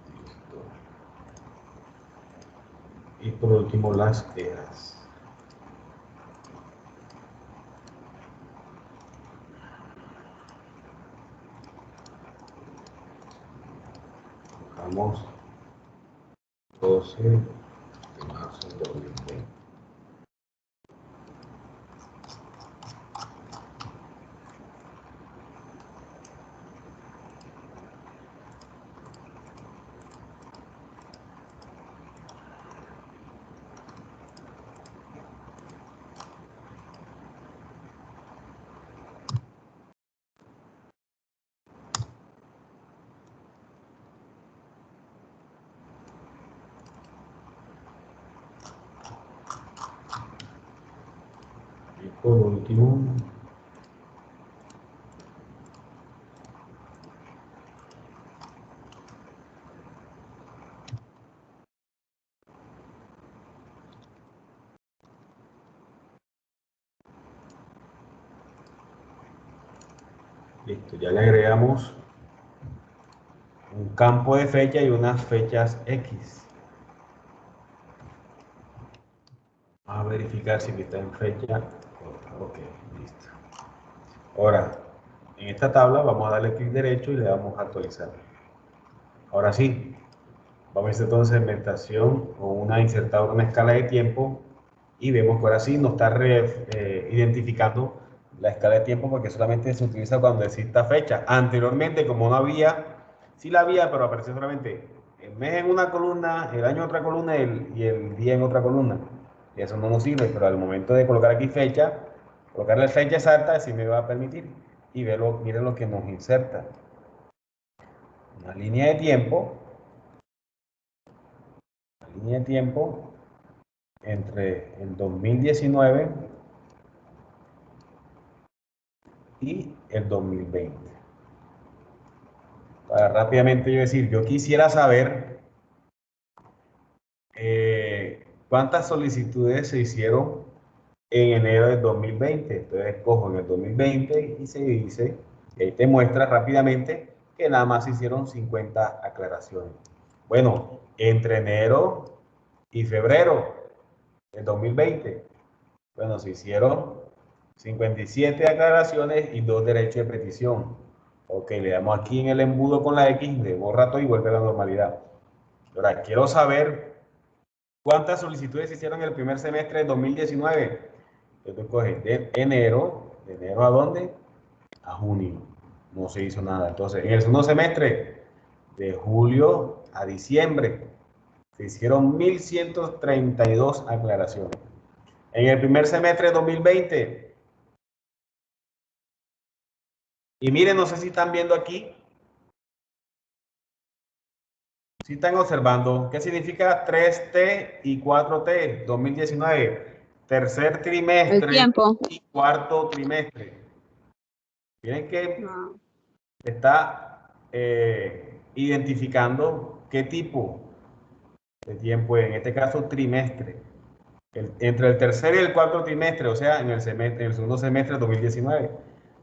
Listo. por último las eras. Vamos 12 de marzo de 2020. Y por último, listo, ya le agregamos un campo de fecha y unas fechas X. Vamos a verificar si está en fecha. Ok, listo. Ahora, en esta tabla vamos a darle clic derecho y le damos a actualizar. Ahora sí, vamos a hacer entonces segmentación o insertar una escala de tiempo y vemos que ahora sí nos está identificando la escala de tiempo porque solamente se utiliza cuando exista fecha. Anteriormente, como no había, sí la había, pero aparecía solamente el mes en una columna, el año en otra columna y el día en otra columna. Y eso no nos sirve, pero al momento de colocar aquí fecha, colocarle fecha exacta, sí me va a permitir. Y miren lo que nos inserta. Una línea de tiempo. Una línea de tiempo entre el 2019 y el 2020. Para rápidamente yo decir, yo quisiera saber cuántas solicitudes se hicieron en enero del 2020. Entonces cojo en el 2020 y se dice, y ahí te muestra rápidamente que nada más se hicieron 50 aclaraciones. Bueno, entre enero y febrero del 2020, bueno, se hicieron 57 aclaraciones y 2 derechos de petición. Ok, le damos aquí en el embudo con la X, le borra todo y vuelve a la normalidad. Ahora, quiero saber cuántas solicitudes se hicieron en el primer semestre de 2019. Entonces, coge de enero ¿a dónde? A junio. No se hizo nada. Entonces, en el segundo semestre, de julio a diciembre, se hicieron 1.132 aclaraciones. En el primer semestre de 2020, y miren, no sé si están viendo aquí, si están observando, ¿qué significa 3T y 4T 2019? Tercer El trimestre tiempo. y cuarto trimestre. Miren que No. está identificando qué tipo de tiempo es, en este caso trimestre. Entre el tercer y el cuarto trimestre, o sea, en el segundo semestre de 2019.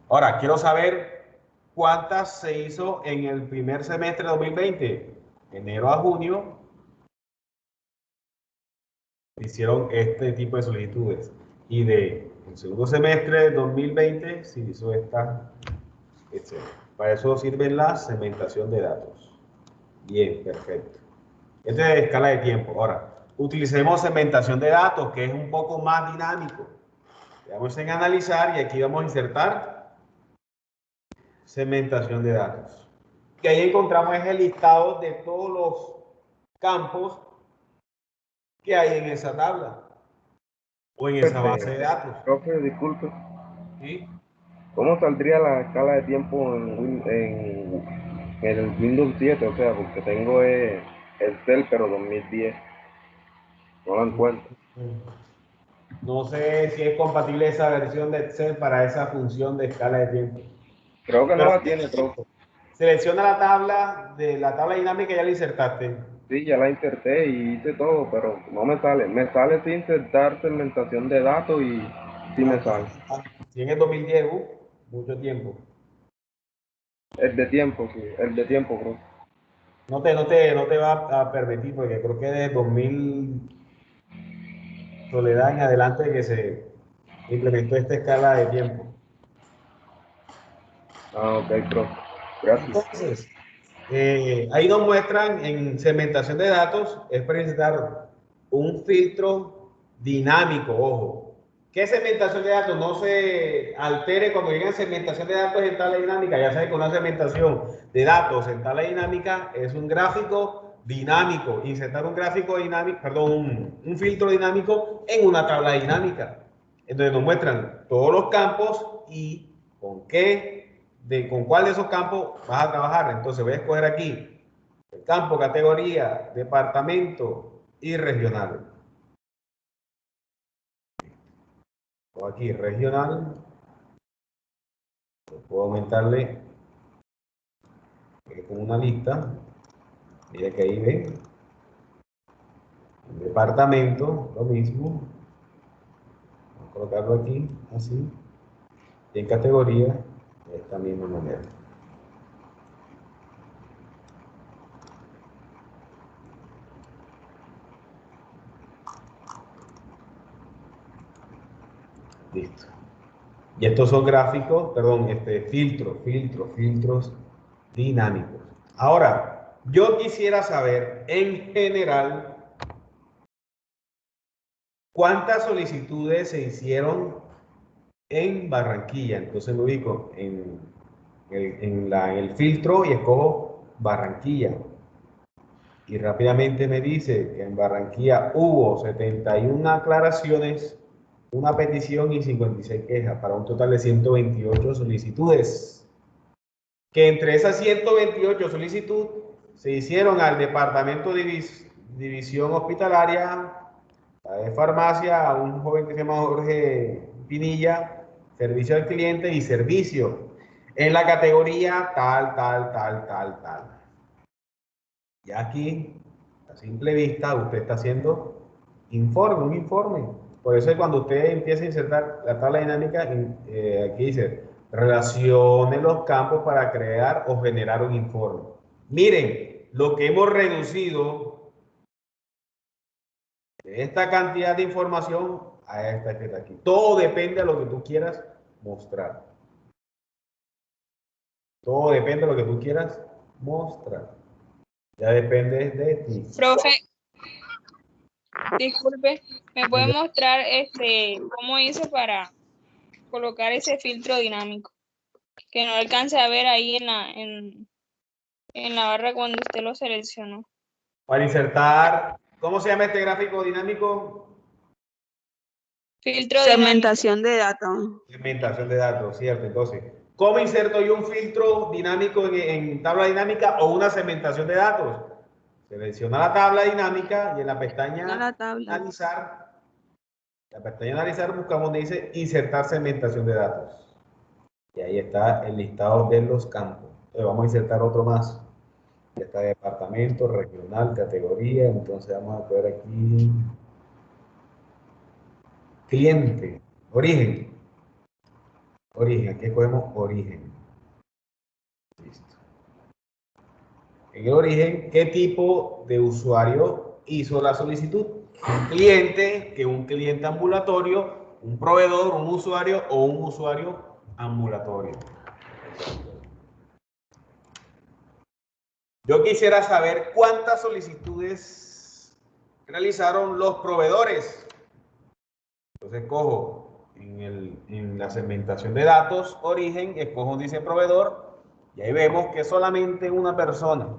Ahora, quiero saber cuántas se hizo en el primer semestre de 2020. Enero a junio se hicieron este tipo de solicitudes. Y de el segundo semestre de 2020 se hizo esta, etc. Para eso sirve la segmentación de datos. Bien, perfecto. Esta es escala de tiempo. Ahora, utilicemos segmentación de datos, que es un poco más dinámico. Vamos en analizar y aquí vamos a insertar segmentación de datos. Que ahí encontramos es el listado de todos los campos que hay en esa tabla o en esa base de datos. Profe, disculpe. ¿Sí? ¿Cómo saldría la escala de tiempo en el Windows 7? O sea, porque tengo Excel, pero 2010. No lo encuentro. No sé si es compatible esa versión de Excel para esa función de escala de tiempo. Creo que no Pero la tiene, profe. selecciona la tabla dinámica y ya la insertaste. Sí, ya la inserté y hice todo, pero no me sale. Me sale sin insertar segmentación de datos y sí me sale. Si en el 2010, mucho tiempo. El de tiempo, sí, el de tiempo, profe. No te va a permitir porque creo que de 2000 Soledad en adelante de que se implementó esta escala de tiempo. Ah, ok, profe. Gracias. Entonces, ahí nos muestran en segmentación de datos, es presentar un filtro dinámico, ojo. ¿Qué segmentación de datos? No se altere cuando llegan segmentación de datos en tabla dinámica. Ya saben que una segmentación de datos en tabla dinámica es un gráfico dinámico. Insertar un gráfico dinámico, perdón, un filtro dinámico en una tabla dinámica. Entonces nos muestran todos los campos y con con cuál de esos campos vas a trabajar. Entonces voy a escoger aquí el campo, categoría, departamento y regional. O aquí regional, puedo aumentarle con una lista. Mira que ahí ven. El departamento, lo mismo. Vamos a colocarlo aquí, así. Y en categoría, de esta misma manera. Listo. Y estos son gráficos, perdón, filtros dinámicos. Ahora, yo quisiera saber, en general, ¿cuántas solicitudes se hicieron en Barranquilla? Entonces me ubico en el filtro y escojo Barranquilla. Y rápidamente me dice que en Barranquilla hubo 71 aclaraciones, una petición y 56 quejas, para un total de 128 solicitudes. Que entre esas 128 solicitudes se hicieron al departamento de división hospitalaria, de farmacia, a un joven que se llama Jorge Pinilla, servicio al cliente y servicio, en la categoría tal. Y aquí, a simple vista, usted está haciendo un informe. Por eso es cuando usted empieza a insertar la tabla dinámica, aquí dice, relacione los campos para crear o generar un informe. Miren, lo que hemos reducido de esta cantidad de información a esta que está aquí. Todo depende de lo que tú quieras mostrar. Todo depende de lo que tú quieras mostrar. Ya depende de ti. Profe, disculpe, ¿me puede mostrar cómo hice para colocar ese filtro dinámico? Que no alcance a ver ahí en la barra cuando usted lo seleccionó. Para insertar, ¿cómo se llama este gráfico dinámico? Filtro Segmentación de datos. Segmentación de datos, cierto. Entonces, ¿cómo inserto yo un filtro dinámico en tabla dinámica o una segmentación de datos? Selecciona la tabla dinámica y en la pestaña analizar, buscamos donde dice insertar segmentación de datos. Y ahí está el listado de los campos. Entonces vamos a insertar otro más. Ya está departamento, regional, categoría. Entonces vamos a poner aquí cliente, origen. Origen, aquí escogemos origen. Listo. En el origen, ¿qué tipo de usuario hizo la solicitud? Un cliente, que un cliente ambulatorio, un proveedor, un usuario o un usuario ambulatorio. Yo quisiera saber cuántas solicitudes realizaron los proveedores. Entonces cojo en la segmentación de datos, origen, escojo donde dice proveedor, y ahí vemos que solamente una persona.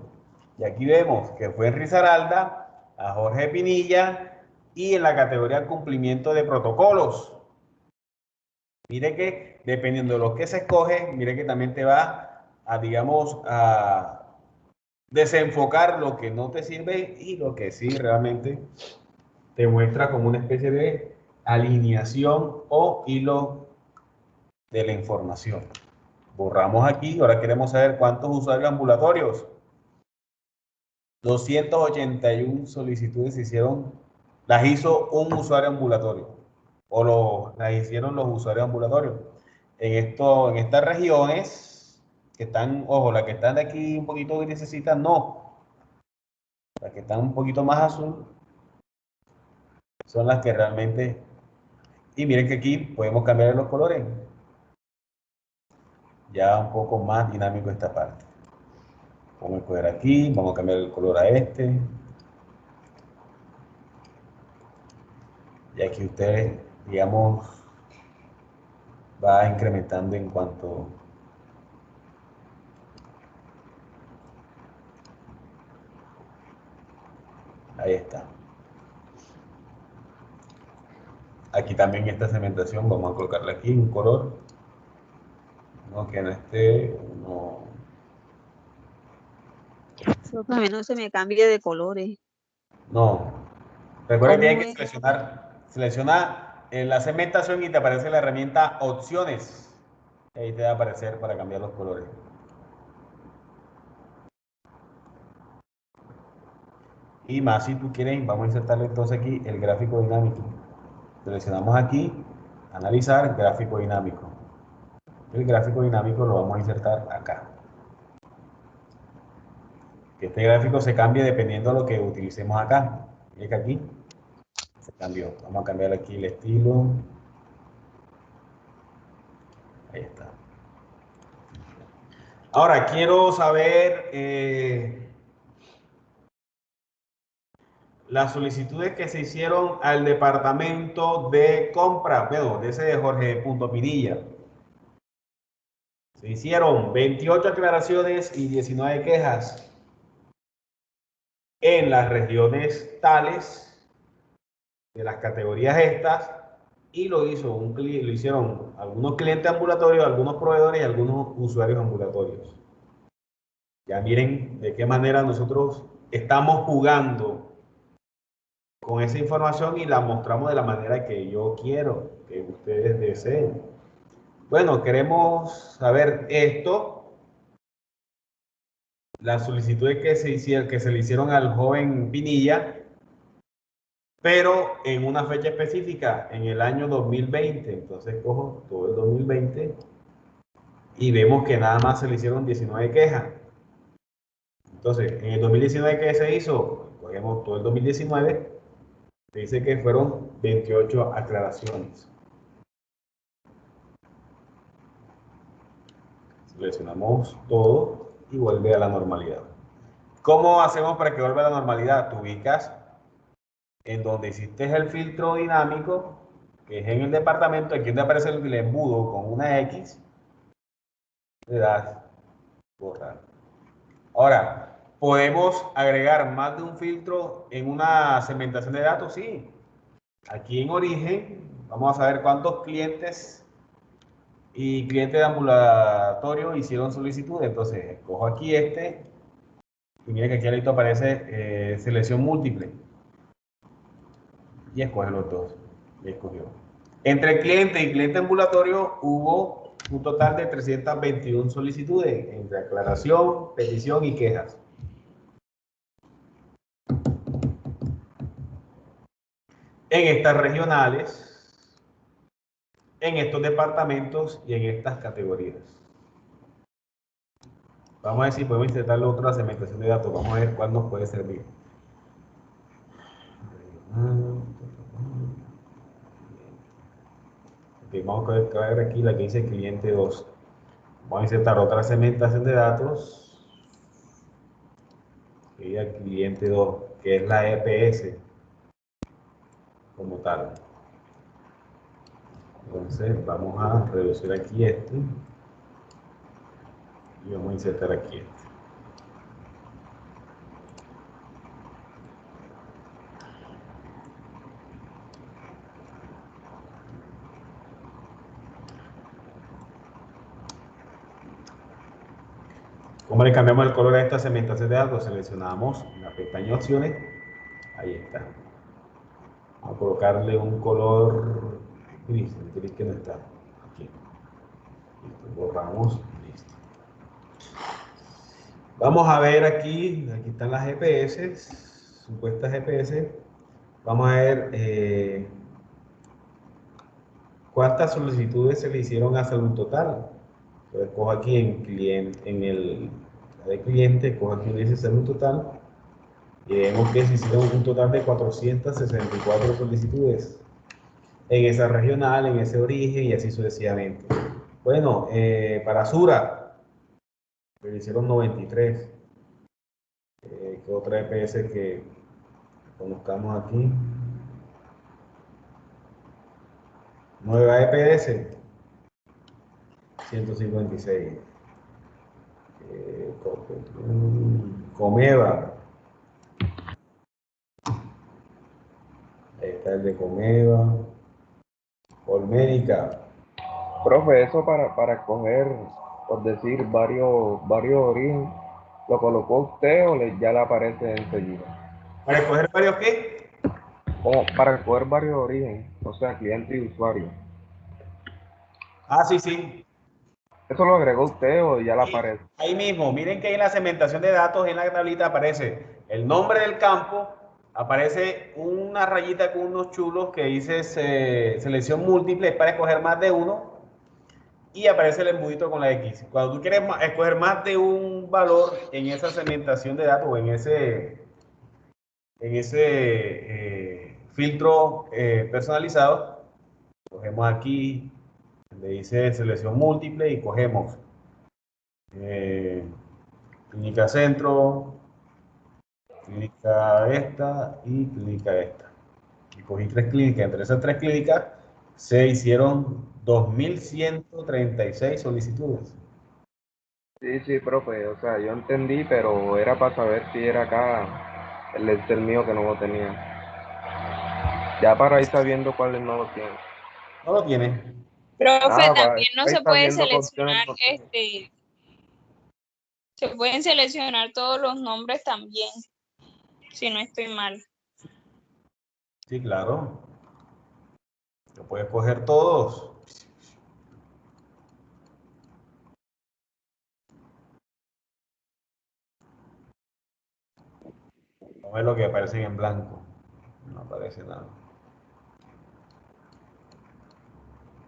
Y aquí vemos que fue en Risaralda, a Jorge Pinilla, y en la categoría cumplimiento de protocolos. Mire que dependiendo de lo que se escoge, mire que también te va a, digamos, a desenfocar lo que no te sirve y lo que sí realmente te muestra como una especie de alineación o hilo de la información. Borramos aquí, ahora queremos saber cuántos usuarios ambulatorios. 281 solicitudes se hicieron, las hizo un usuario ambulatorio o las hicieron los usuarios ambulatorios. En estas regiones que están, ojo, las que están de aquí un poquito grisecitas, no. Las que están un poquito más azul, son las que realmente... Y miren que aquí podemos cambiar los colores. Ya un poco más dinámico esta parte. Vamos a escoger aquí, vamos a cambiar el color a este. Y aquí ustedes, digamos, va incrementando en cuanto... Ahí está. Aquí también esta segmentación, vamos a colocarle aquí un color. No, que no esté, no. Eso también no se me cambie de colores. No. Recuerden que hay ¿Cómo que es? seleccionar en la segmentación y te aparece la herramienta opciones. Ahí te va a aparecer para cambiar los colores. Y más si tú quieres, vamos a insertarle entonces aquí el gráfico dinámico. Seleccionamos aquí, analizar, gráfico dinámico. El gráfico dinámico lo vamos a insertar acá. Que este gráfico se cambie dependiendo de lo que utilicemos acá. Miren que aquí se cambió. Vamos a cambiar aquí el estilo. Ahí está. Ahora quiero saber las solicitudes que se hicieron al departamento de compra, bueno, de ese de Jorge Pinilla. Se hicieron 28 aclaraciones y 19 quejas en las regiones tales de las categorías estas, y lo hicieron algunos clientes ambulatorios, algunos proveedores y algunos usuarios ambulatorios. Ya miren de qué manera nosotros estamos jugando con esa información y la mostramos de la manera que yo quiero, que ustedes deseen. Bueno, queremos saber esto, las solicitudes que se le hicieron al joven Pinilla, pero en una fecha específica, en el año 2020. Entonces cojo todo el 2020 y vemos que nada más se le hicieron 19 quejas. Entonces, en el 2019, ¿qué se hizo? Cogemos todo el 2019, se dice que fueron 28 aclaraciones. Seleccionamos todo y vuelve a la normalidad. ¿Cómo hacemos para que vuelva a la normalidad? Tú ubicas en donde hiciste el filtro dinámico, que es en el departamento, aquí donde aparece el embudo con una X, le das borrar. Ahora, ¿podemos agregar más de un filtro en una segmentación de datos? Sí. Aquí en origen, vamos a saber cuántos clientes y clientes de ambulatorio hicieron solicitud. Entonces, cojo aquí este, y mira que aquí al lado aparece selección múltiple. Y escoge los dos. Y escogió. Entre cliente y cliente ambulatorio hubo un total de 321 solicitudes, entre aclaración, petición y quejas. En estas regionales, en estos departamentos y en estas categorías. Vamos a ver si podemos insertarle otra segmentación de datos. Vamos a ver cuál nos puede servir. Okay, vamos a ver aquí la que dice cliente 2. Vamos a insertar otra segmentación de datos. Sería cliente 2, que es la EPS como tal. Entonces vamos a reducir aquí este y vamos a insertar aquí este. ¿Cómo le cambiamos el color a esta segmentación de datos? Seleccionamos la pestaña opciones. Ahí está. Vamos a colocarle un color gris, el gris que no está aquí. Listo, borramos, listo. Vamos a ver aquí están las GPS, supuestas GPS. Vamos a ver cuántas solicitudes se le hicieron a Salud Total. Entonces cojo aquí en cliente, en el de cliente, cojo aquí donde dice Salud Total Y vemos que se hicieron un total de 464 solicitudes en esa regional, en ese origen y así sucesivamente. Bueno, para Sura, se hicieron 93. ¿Qué otra EPS que conozcamos aquí? Nueva EPS, 156. Comeva. Ahí está el de Comeva. Olmédica. Profe, eso para escoger, por decir, varios orígenes, ¿lo colocó usted o ya le aparece enseguida? ¿Para escoger varios qué? Como para escoger varios orígenes, o sea, cliente y usuario. Ah, sí, sí. ¿Eso lo agregó usted o ya le aparece? Ahí mismo, miren que en la segmentación de datos en la tablita aparece el nombre del campo, aparece una rayita con unos chulos que dice selección múltiple para escoger más de uno y aparece el embudito con la X. Cuando tú quieres escoger más de un valor en esa segmentación de datos o en ese filtro personalizado, cogemos aquí donde dice selección múltiple y cogemos clínica centro, clínica esta y clínica esta. Y cogí 3 clínicas. Entre esas 3 clínicas se hicieron 2.136 solicitudes. Sí, profe, o sea, yo entendí, pero era para saber si era acá el Excel mío que no lo tenía. Ya para ir sabiendo cuáles no lo tienen. ¿No lo tiene? Profe, también no ahí se está puede viendo qué opciones seleccionar, no tiene. se pueden seleccionar todos los nombres también, si no estoy mal. Sí, claro. Lo puedes coger todos. No es lo que aparecen en blanco. No aparece nada.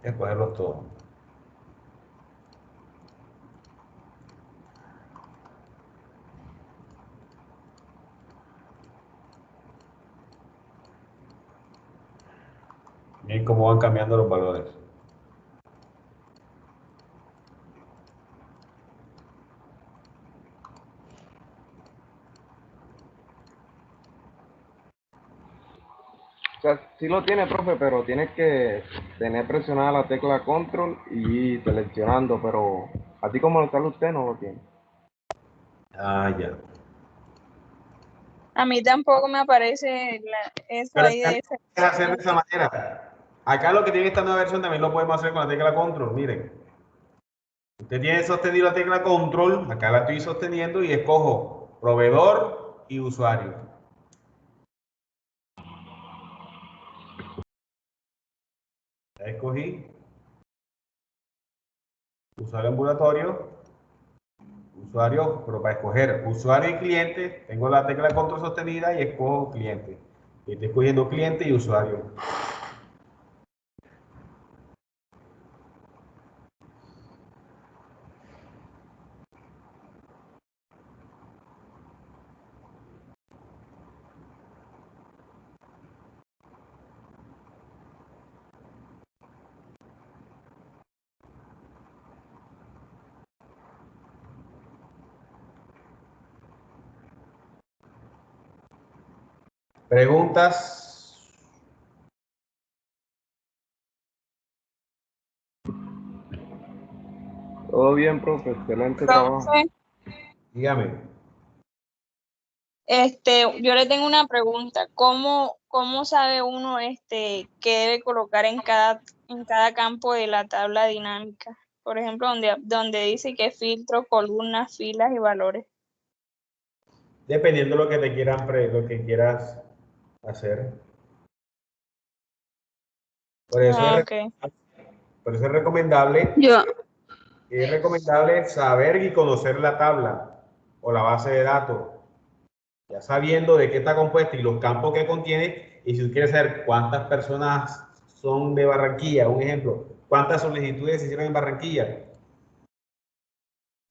Hay que cogerlos todos. Miren cómo van cambiando los valores. O sea, sí lo tiene, profe, pero tienes que tener presionada la tecla control y seleccionando, pero así como lo sale usted no lo tiene. Ah, ya. A mí tampoco me aparece eso Pero ahí acá de no puedes hacer de esa manera. Acá lo que tiene esta nueva versión también lo podemos hacer con la tecla control. Miren. Usted tiene sostenido la tecla control. Acá la estoy sosteniendo y escojo proveedor y usuario. Ya escogí. Usuario ambulatorio. Usuario, pero para escoger usuario y cliente, tengo la tecla control sostenida y escojo cliente. Y estoy escogiendo cliente y usuario. Preguntas. Todo bien, profe, excelente trabajo. Profe, Dígame. yo le tengo una pregunta. ¿Cómo sabe uno qué debe colocar en cada campo de la tabla dinámica? Por ejemplo, donde dice que filtro, columnas, filas y valores. Dependiendo de lo que te quieran, lo que quieras hacer. Por eso Ah, es, ok. por eso es recomendable. Yo, Es recomendable saber y conocer la tabla o la base de datos, ya sabiendo de qué está compuesta y los campos que contiene, y si tú quieres saber cuántas personas son de Barranquilla, un ejemplo, cuántas solicitudes se hicieron en Barranquilla,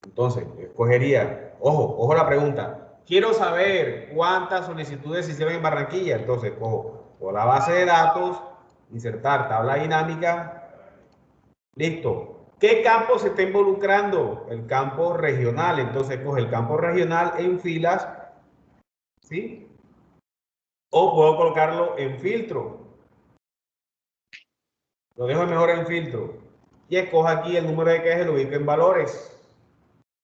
entonces escogería, ojo la pregunta, quiero saber cuántas solicitudes se hicieron en Barranquilla. Entonces, cojo la base de datos, insertar tabla dinámica. Listo. ¿Qué campo se está involucrando? El campo regional. Entonces, coge el campo regional en filas, ¿sí? O puedo colocarlo en filtro. Lo dejo mejor en filtro. Y escojo aquí el número de quejas y lo ubico en valores.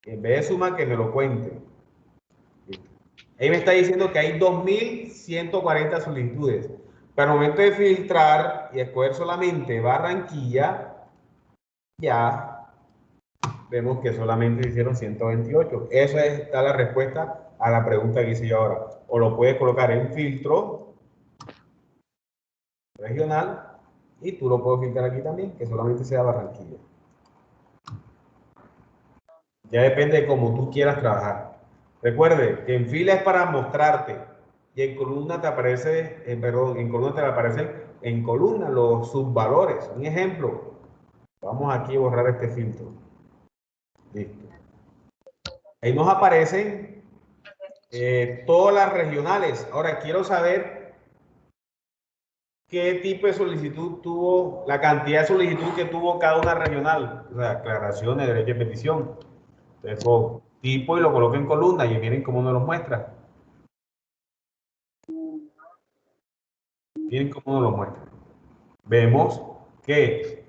En vez de suma, que me lo cuente. Ahí me está diciendo que hay 2.140 solicitudes. Pero al momento de filtrar y escoger solamente Barranquilla, ya vemos que solamente se hicieron 128. Esa está la respuesta a la pregunta que hice yo ahora. O lo puedes colocar en filtro regional y tú lo puedes filtrar aquí también, que solamente sea Barranquilla. Ya depende de cómo tú quieras trabajar. Recuerde que en fila es para mostrarte y en columna te aparece, en columna te aparecen en columna los subvalores. Un ejemplo, vamos aquí a borrar este filtro. Listo. Ahí nos aparecen todas las regionales. Ahora quiero saber qué tipo de solicitud tuvo, la cantidad de solicitud que tuvo cada una regional. O sea, aclaraciones, derecho de petición. Entonces, tipo y lo coloco en columna y miren cómo nos los muestra. Miren cómo nos lo muestra. Vemos que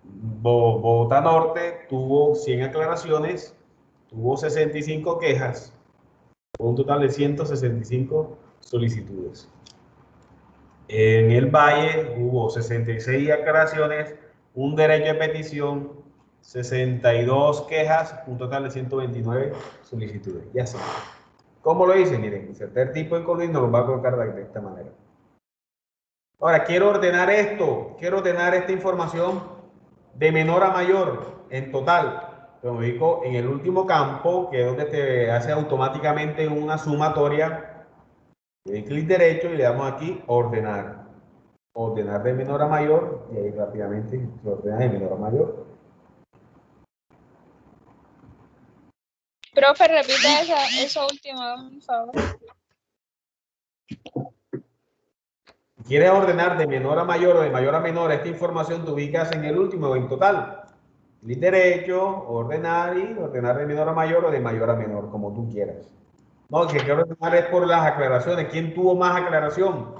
Bogotá Norte tuvo 100 aclaraciones, tuvo 65 quejas, un total de 165 solicitudes. En el Valle hubo 66 aclaraciones, un derecho de petición, 62 quejas, un total de 129 solicitudes. Ya está. ¿Cómo lo hice? Miren, insertar tipo en columna y nos lo va a colocar de esta manera. Ahora, quiero ordenar esto, quiero ordenar esta información de menor a mayor en total. Lo ubico en el último campo, que es donde te hace automáticamente una sumatoria. Le doy clic derecho y le damos aquí ordenar. Ordenar de menor a mayor y ahí rápidamente se ordena de menor a mayor. Profe, repita esa última, por favor. Si quieres ordenar de menor a mayor o de mayor a menor esta información, te ubicas en el último o en total. Clic derecho, ordenar y ordenar de menor a mayor o de mayor a menor, como tú quieras. No, que quiero ordenar es por las aclaraciones. ¿Quién tuvo más aclaración?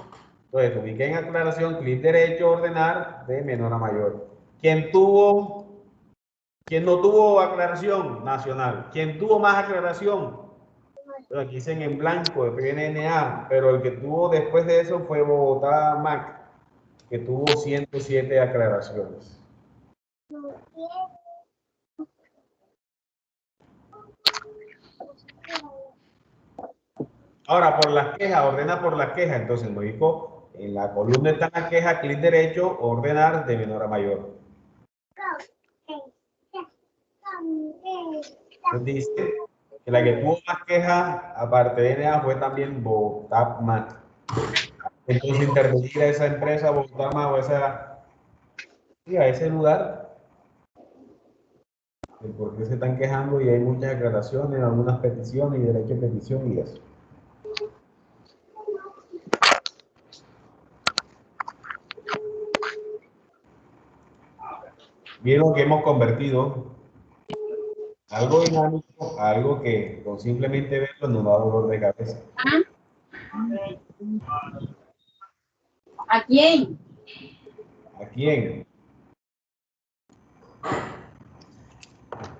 Entonces, te ubiqué en aclaración, clic derecho, ordenar de menor a mayor. ¿Quién no tuvo aclaración? Nacional. ¿Quién tuvo más aclaración? Pero aquí dicen en blanco, de PNNA, pero el que tuvo después de eso fue Bogotá MAC, que tuvo 107 aclaraciones. Ahora, por las quejas, ordena por las quejas. Entonces, me dijo, en la columna está la queja, clic derecho, ordenar de menor a mayor. Entonces dice que la que tuvo más quejas, aparte de NA, fue también Bogotá MAC. Entonces, intervenir a esa empresa, Bogotá MAC, o a ese lugar, de por qué se están quejando y hay muchas aclaraciones, algunas peticiones y derecho de petición y eso. Vieron que hemos convertido algo dinámico a algo que con simplemente verlo nos da dolor de cabeza. ¿A quién? ¿A quién?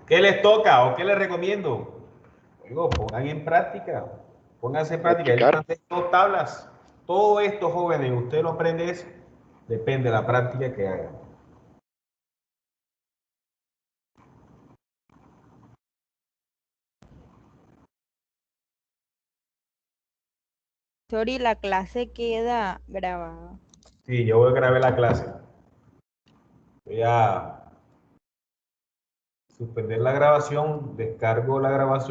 ¿Qué les toca o qué les recomiendo? Luego, pongan en práctica. Pónganse en práctica. Hay unas 2 tablas. Todo esto, jóvenes, usted lo aprende, depende de la práctica que hagan. Sorry, la clase queda grabada. Sí, yo voy a grabar la clase. Voy a suspender la grabación, descargo la grabación.